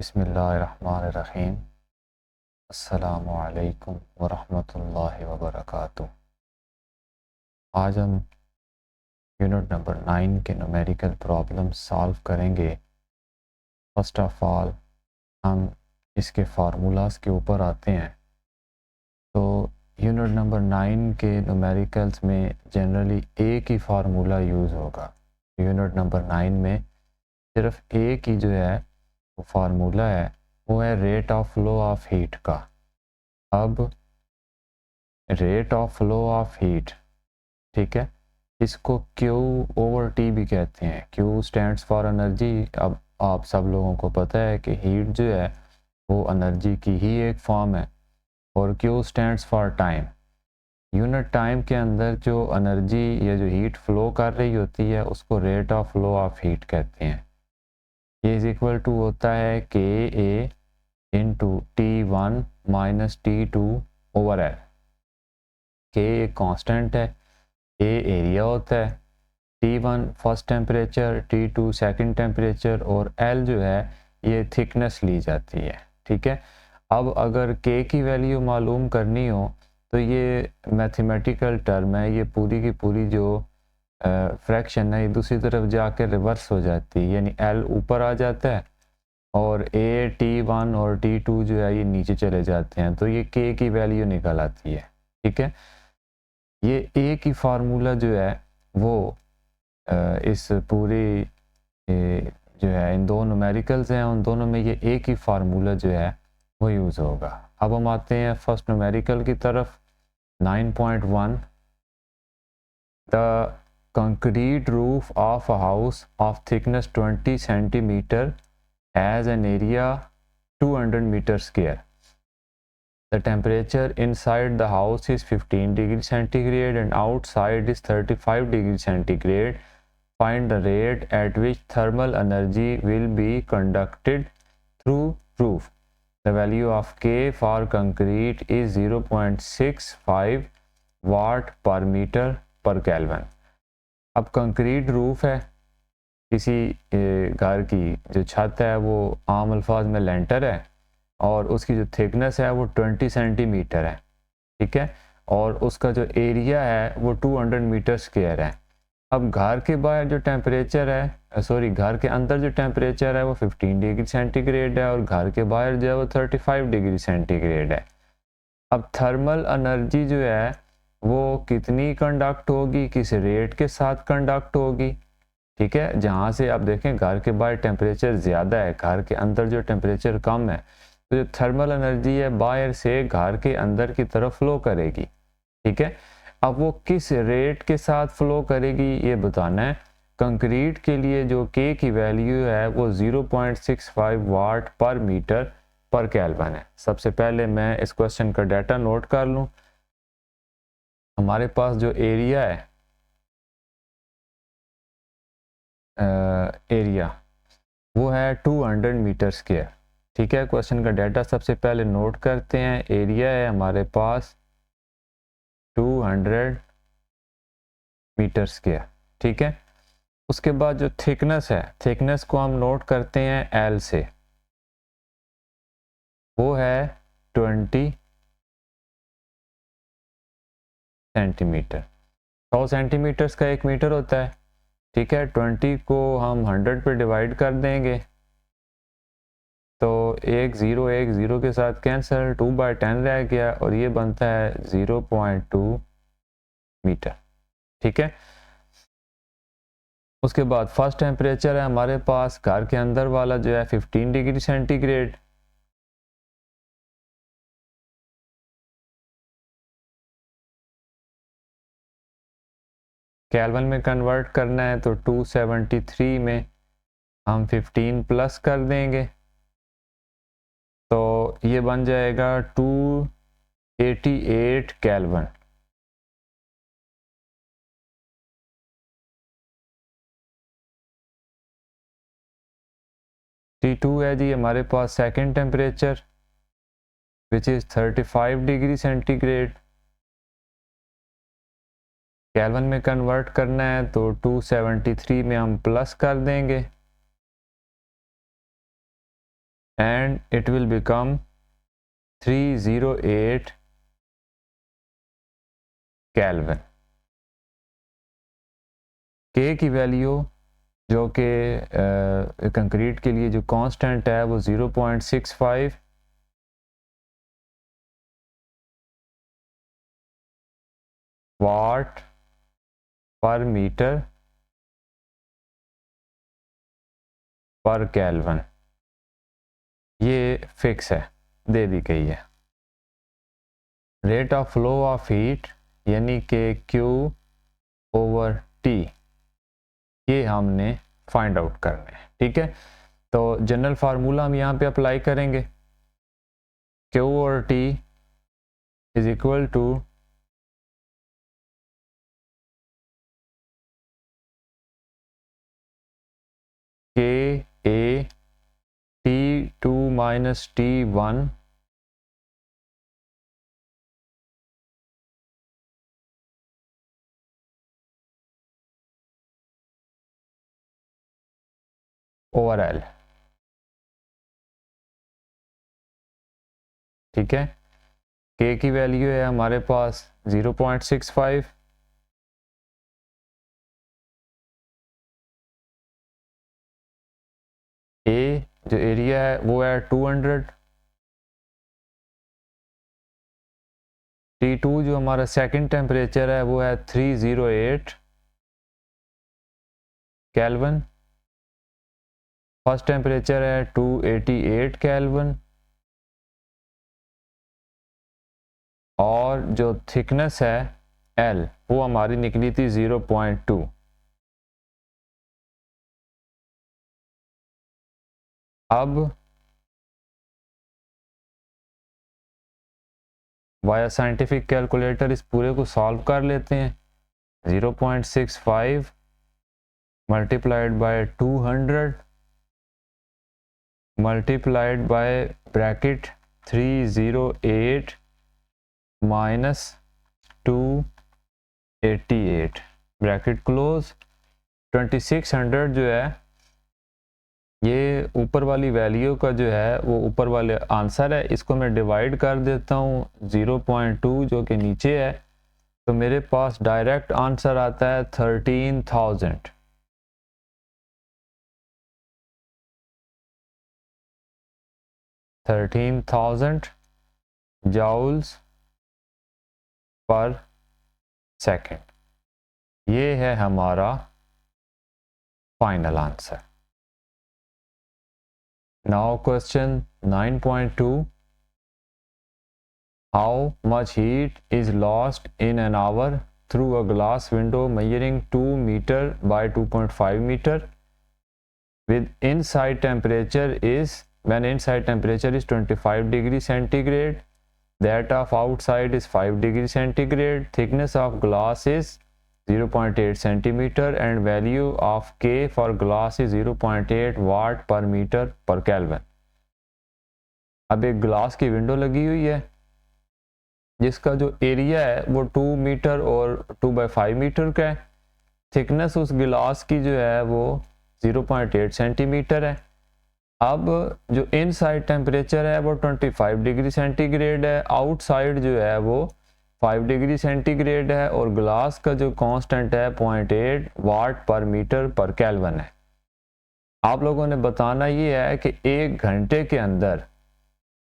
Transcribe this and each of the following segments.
बिस्मिल्लाहिर्रहमानिर्रहीम। अस्सलामु अलैकुम वरहमतुल्लाहि वबरकातुह। आज हम यूनिट नंबर 9 के न्यूमेरिकल प्रॉब्लम सॉल्व करेंगे। फर्स्ट ऑफ ऑल हम इसके फार्मूलाज के ऊपर आते हैं। तो यूनिट नंबर 9 के न्यूमेरिकल्स में जनरली एक ही फार्मूला यूज़ होगा। यूनिट नंबर 9 में सिर्फ एक ही जो है वो फार्मूला है, वो है rate of flow of heat का। अब rate of flow of heat, ठीक है, इसको Q ओवर T भी कहते हैं। Q stands for energy. अब आप सब लोगों को पता है कि हीट जो है वो एनर्जी की ही एक फॉर्म है। और Q stands for time. Unit time के अंदर जो एनर्जी या जो हीट फ्लो कर रही होती है उसको rate of flow of heat कहते हैं। ये इज इक्वल टू होता है KA into T1 minus T2 over L। K एक कांस्टेंट है, A एरिया होता है, T1 first temperature, T2 second temperature और L जो है ये थिकनेस ली जाती है। ठीक है। अब अगर K की वैल्यू मालूम करनी हो तो ये मैथमेटिकल टर्म है, ये पूरी की पूरी जो फ्रैक्शन है ये दूसरी तरफ जाकर रिवर्स हो जाती है, यानी L ऊपर आ जाता है और A T1 और T2 जो है ये नीचे चले जाते हैं, तो ये K की वैल्यू निकल आती है। ठीक है। ये एक ही फार्मूला जो है वो इस पूरी जो है इन दो न्यूमेरिकल्स हैं, उन दोनों में ये एक ही फार्मूला जो है वो यूज़ होगा। अब हम आते हैं फर्स्ट न्यूमेरिकल की तरफ। 9.1 the concrete roof of a house of thickness 20 centimetre has an area 200 metre square. The temperature inside the house is 15 degrees centigrade and outside is 35 degrees centigrade. Find the rate at which thermal energy will be conducted through roof. The value of K for concrete is 0.65 watt per meter per Kelvin. अब concrete roof है किसी घर की, जो छत है वो आम अल्फाज में लेंटर है और उसकी जो थिकनेस है वो 20 सेंटीमीटर है। ठीक है। और उसका जो एरिया है वो 200 मीटर स्क्वायर है। अब घर के बाहर जो टेम्परेचर है, सॉरी घर के अंदर जो टेम्परेचर है वो 15 डिग्री सेंटीग्रेड है और घर के बाहर जो है वो 35 डिग्री सेंटीग्रेड है। अब थर्मल एनर्जी जो है वो कितनी कंडक्ट होगी, किस रेट के साथ कंडक्ट होगी। ठीक है। जहाँ से आप देखें घर के बाहर टेम्परेचर ज़्यादा है, घर के अंदर जो टेम्परेचर कम है, तो जो थर्मल एनर्जी है बाहर से घर के अंदर की तरफ फ्लो करेगी। ठीक है। अब वो किस रेट के साथ फ्लो करेगी ये बताना है। कंक्रीट के लिए जो K की वैल्यू है वो 0.65 वाट पर मीटर पर केल्विन है। सबसे पहले मैं इस क्वेश्चन का डाटा नोट कर लूँ। हमारे पास जो एरिया है, एरिया वो है 200 मीटर स्क्वायर। ठीक है। क्वेश्चन का डाटा सबसे पहले नोट करते हैं। एरिया है हमारे पास 200 मीटर स्क्वायर। ठीक है। उसके बाद जो थिकनेस है, थिकनेस को हम नोट करते हैं L से, वो है 20 सेंटीमीटर। 100 सेंटीमीटर्स का 1 मीटर होता है। ठीक है। 20 को हम 100 पे डिवाइड कर देंगे तो एक ज़ीरो के साथ कैंसिल, 2/10 रह गया और ये बनता है 0.2 मीटर। ठीक है। उसके बाद फर्स्ट टेम्परेचर है हमारे पास घर के अंदर वाला जो है 15 डिग्री सेंटीग्रेड। केल्विन में कन्वर्ट करना है तो 273 में हम 15 प्लस कर देंगे तो ये बन जाएगा 288 केल्विन। T2 है जी हमारे पास second temperature which is 35 degree centigrade. Kelvin में कन्वर्ट करना है तो 273 में हम प्लस कर देंगे and it will become 308 Kelvin. K की वैल्यू जो कि कंक्रीट के लिए जो कांस्टेंट है वो 0.65 वाट पर मीटर पर केल्विन, ये फिक्स है, दे दी गई है। Rate of flow of heat यानी कि Q ओवर T, ये हमने फाइंड आउट करना है। ठीक है, तो जनरल फार्मूला हम यहाँ पे अप्लाई करेंगे। Q over T is equal to KA T2 minus T1 over L। ठीक है, K की वैल्यू है हमारे पास 0.65, A जो एरिया है वो है 200, T2 जो हमारा सेकंड टेम्परेचर है वो है 308 केल्विन, फर्स्ट टेम्परेचर है 288 केल्विन, और जो थिकनेस है L वो हमारी निकली थी 0.2। अब वाया साइंटिफिक कैलकुलेटर इस पूरे को सॉल्व कर लेते हैं। 0.65 multiplied by 200 multiplied by bracket 308 minus 288 bracket close. 2600 जो है ये ऊपर वाली वैल्यू का जो है वो ऊपर वाले आंसर है, इसको मैं डिवाइड कर देता हूँ 0.2 जो कि नीचे है, तो मेरे पास डायरेक्ट आंसर आता है 13,000। जूल्स पर सेकेंड, ये है हमारा final answer. Now question 9.2, how much heat is lost in an hour through a glass window measuring 2 meter by 2.5 meter with inside temperature is, when inside temperature is 25 degree centigrade, that of outside is 5 degree centigrade, thickness of glass is 0.8 centimeter and value of K for glass is 0.8 watt per meter per Kelvin। अब एक glass की window लगी हुई है जिसका जो area है वो 2 मीटर और 2/5 मीटर का है, थिकनेस उस गिलास की जो है वो 0.8 सेंटीमीटर है। अब जो इनसाइड टेम्परेचर है वो 25 डिग्री सेंटीग्रेड है, आउटसाइड जो है वो 5 डिग्री सेंटीग्रेड है, और ग्लास का जो कांस्टेंट है 0.8 वाट पर मीटर पर केल्विन है। आप लोगों ने बताना ये है कि 1 घंटे के अंदर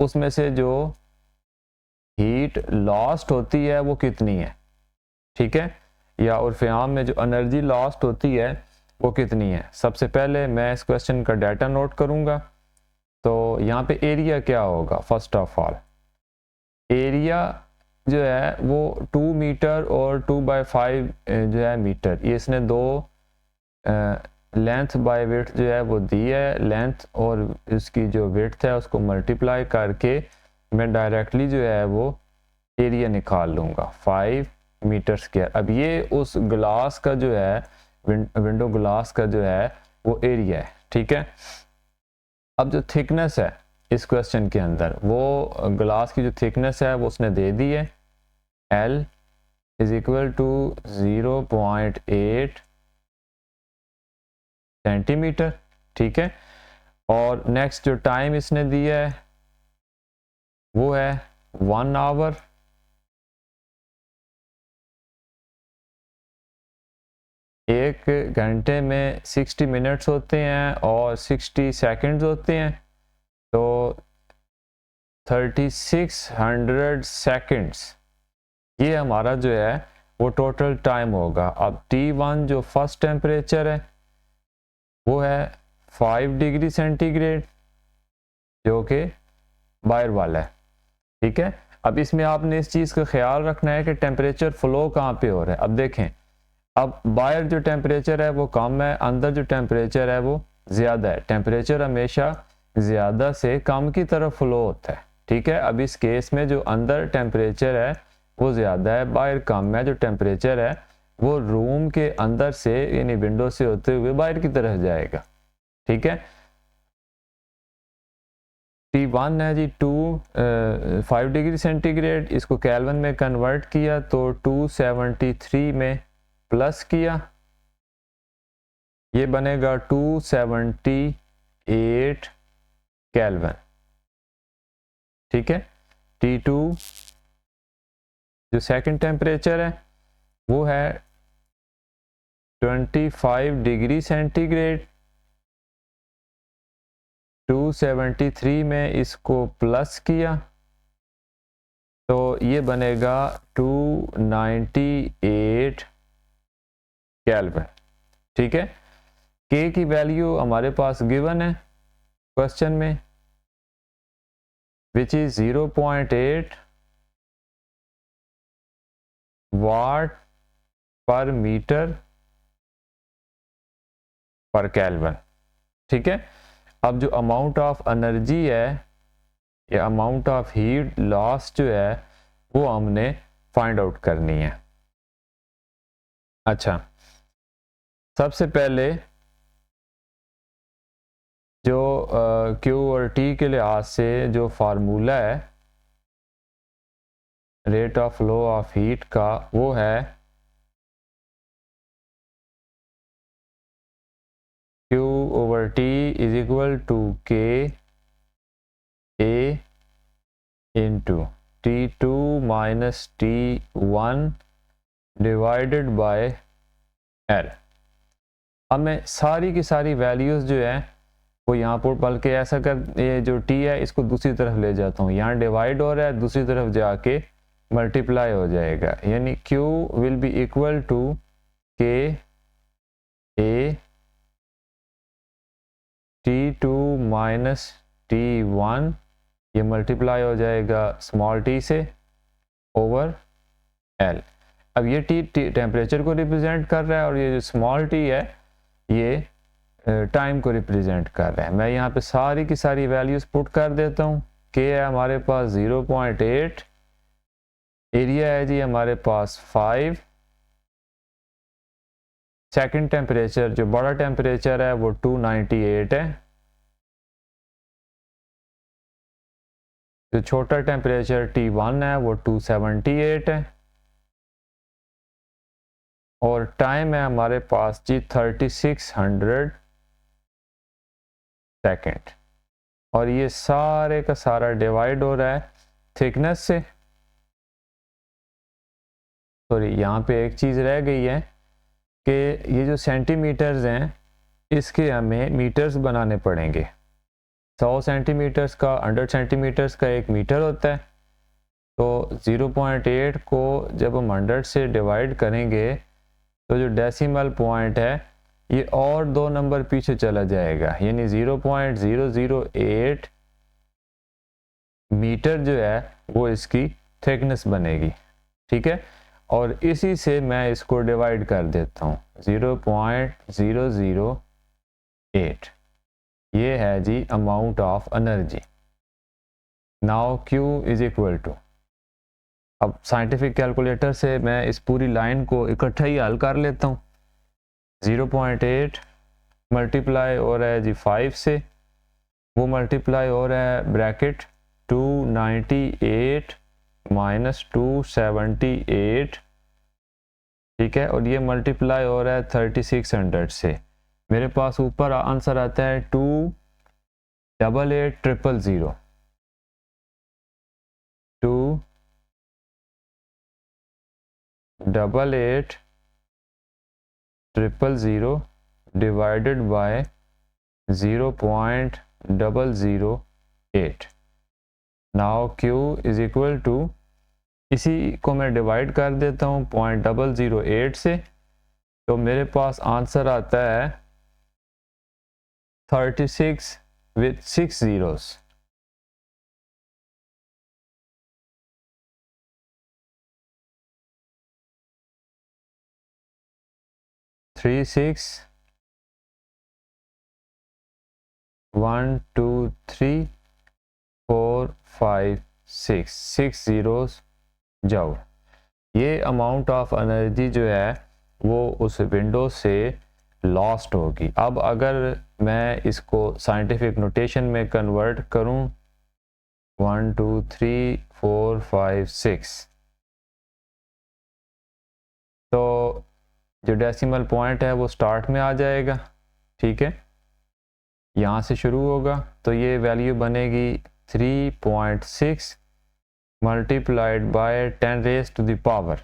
उसमें से जो हीट लॉस्ट होती है वो कितनी है। ठीक है, या उर्फ आम में जो एनर्जी लॉस्ट होती है वो कितनी है। सबसे पहले मैं इस क्वेश्चन का डाटा नोट करूंगा, तो यहाँ पे एरिया क्या होगा। फर्स्ट ऑफ ऑल एरिया जो है वो 2 मीटर और 2/5 जो है मीटर, ये इसने दो लेंथ बाय विड्थ जो है वो दी है, लेंथ और इसकी जो विड्थ है उसको मल्टीप्लाई करके मैं डायरेक्टली जो है वो एरिया निकाल लूँगा 5 मीटर स्क्वायर। अब ये उस ग्लास का जो है विंडो ग्लास का जो है वो एरिया है। ठीक है, अब जो थिकनेस है इस क्वेश्चन के अंदर, वो ग्लास की जो थिकनेस है वो उसने दे दी है, L is equal to 0.8 centimetre. ठीक है, और नेक्स्ट जो टाइम इसने दिया है वो है 1 आवर। एक घंटे में 60 मिनट्स होते हैं और 60 सेकंड्स होते हैं, तो 3600 सेकंड्स ये हमारा जो है वो टोटल टाइम होगा। अब T1 जो फर्स्ट टेम्परेचर है वो है 5 डिग्री सेंटीग्रेड जो कि बाहर वाला है, ठीक है। अब इसमें आपने इस चीज़ का ख्याल रखना है कि टेम्परेचर फ्लो कहाँ पे हो रहा है। अब देखें, अब बाहर जो टेम्परेचर है वो कम है, अंदर जो टेम्परेचर है वो ज़्यादा है। टेम्परेचर हमेशा ज़्यादा से कम की तरफ फ्लो होता है, ठीक है। अब इस केस में जो अंदर टेम्परेचर है वो ज़्यादा है, बाहर कम है। जो टेम्परेचर है वो रूम के अंदर से यानी विंडो से होते हुए बाहर की तरफ जाएगा, ठीक है। T1 है जी 5 डिग्री सेंटीग्रेड, इसको केल्विन में कन्वर्ट किया तो 273 में प्लस किया, ये बनेगा 278 केल्विन, ठीक है। T2 जो सेकंड टेम्परेचर है वो है 25 डिग्री सेंटीग्रेड, 273 में इसको प्लस किया तो ये बनेगा 298 केल्विन, ठीक है। के की वैल्यू हमारे पास गिवन है क्वेश्चन में, विच इज 0.8 वाट पर मीटर पर केल्विन, ठीक है। अब जो अमाउंट ऑफ एनर्जी है या अमाउंट ऑफ हीट लॉस जो है वो हमने फाइंड आउट करनी है। अच्छा, सबसे पहले जो क्यू और टी के लिहाज से जो फार्मूला है rate of flow of heat का वो है Q over T is equal to K A into T2 minus T1 divided by L। अब मैं सारी की सारी वैल्यूज़ जो है वो यहाँ पर बल्कि ऐसा कर, ये जो T है इसको दूसरी तरफ ले जाता हूँ, यहाँ डिवाइड हो रहा है, दूसरी तरफ जाके मल्टीप्लाई हो जाएगा, यानी Q will be equal to K A T2 minus T1, ये मल्टीप्लाई हो जाएगा स्मॉल t से ओवर L। अब ये t टेम्परेचर को रिप्रेजेंट कर रहा है और ये जो स्मॉल t है ये टाइम को रिप्रेजेंट कर रहा है। मैं यहाँ पे सारी की सारी वैल्यूज़ पुट कर देता हूँ। k है हमारे पास 0.8, एरिया है जी हमारे पास 5, सेकंड टेम्परेचर जो बड़ा टेम्परेचर है वो 298 है, जो छोटा टेम्परेचर T1 है वो 278 है, और टाइम है हमारे पास जी 3600 सेकेंड, और ये सारे का सारा डिवाइड हो रहा है थिकनेस से। सॉरी, यहाँ पे एक चीज़ रह गई है कि ये जो सेंटीमीटर्स हैं इसके हमें मीटर्स बनाने पड़ेंगे। 100 सेंटीमीटर्स का 100 सेंटीमीटर्स का 1 मीटर होता है, तो 0.8 को जब हम 100 से डिवाइड करेंगे तो जो डेसिमल पॉइंट है ये और 2 नंबर पीछे चला जाएगा, यानी 0.008 मीटर जो है वो इसकी थिकनेस बनेगी, ठीक है। और इसी से मैं इसको डिवाइड कर देता हूँ 0.008, ये है जी amount of energy. Now Q is equal to, अब साइंटिफिक कैलकुलेटर से मैं इस पूरी लाइन को इकट्ठा ही हल कर लेता हूँ। 0.8 मल्टीप्लाई हो रहा है जी 5 से, वो मल्टीप्लाई हो रहा है ब्रैकेट 298 माइनस 278, ठीक है, और ये मल्टीप्लाई हो रहा है 3600 से। मेरे पास ऊपर आंसर आता है 8800 2 8800 divided by 0.008. Now Q is equal to, इसी को मैं डिवाइड कर देता हूँ 0.008 से, तो मेरे पास आंसर आता है 36 with 6 zeros. Three six 1 2 3 4 5 6 zeros जाओ। ये अमाउंट ऑफ एनर्जी जो है वो उस विंडो से लॉस्ट होगी। अब अगर मैं इसको साइंटिफिक नोटेशन में कन्वर्ट करूं, 1 2 3 4 5 6, तो जो डेसिमल पॉइंट है वो स्टार्ट में आ जाएगा, ठीक है, यहाँ से शुरू होगा, तो ये वैल्यू बनेगी 3.6 multiplied by 10 raise to the power.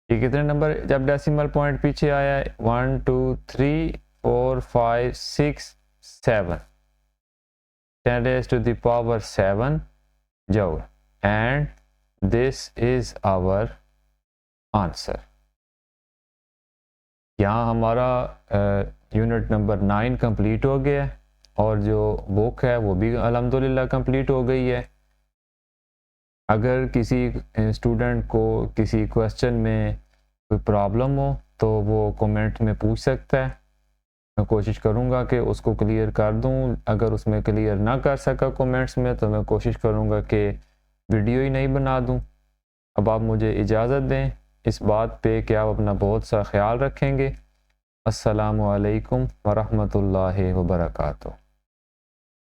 ये कितने नंबर जब डेसिमल पॉइंट पीछे आया है, 1 2 3 4 5 6 7, 10 raise to the power 7 joule, and this is our answer. यहाँ हमारा यूनिट नंबर 9 कंप्लीट हो गया है, और जो बुक है वो भी अल्हम्दुलिल्लाह कंप्लीट हो गई है। अगर किसी स्टूडेंट को किसी क्वेश्चन में कोई प्रॉब्लम हो तो वो कमेंट में पूछ सकता है, मैं कोशिश करूँगा कि उसको क्लियर कर दूँ। अगर उसमें क्लियर ना कर सका कमेंट्स में तो मैं कोशिश करूँगा कि वीडियो ही नहीं बना दूँ। अब आप मुझे इजाज़त दें इस बात पे कि आप अपना बहुत सा ख्याल रखेंगे। अस्सलामु अलैकुम वरहमतुल्लाहि वबरकातुहू।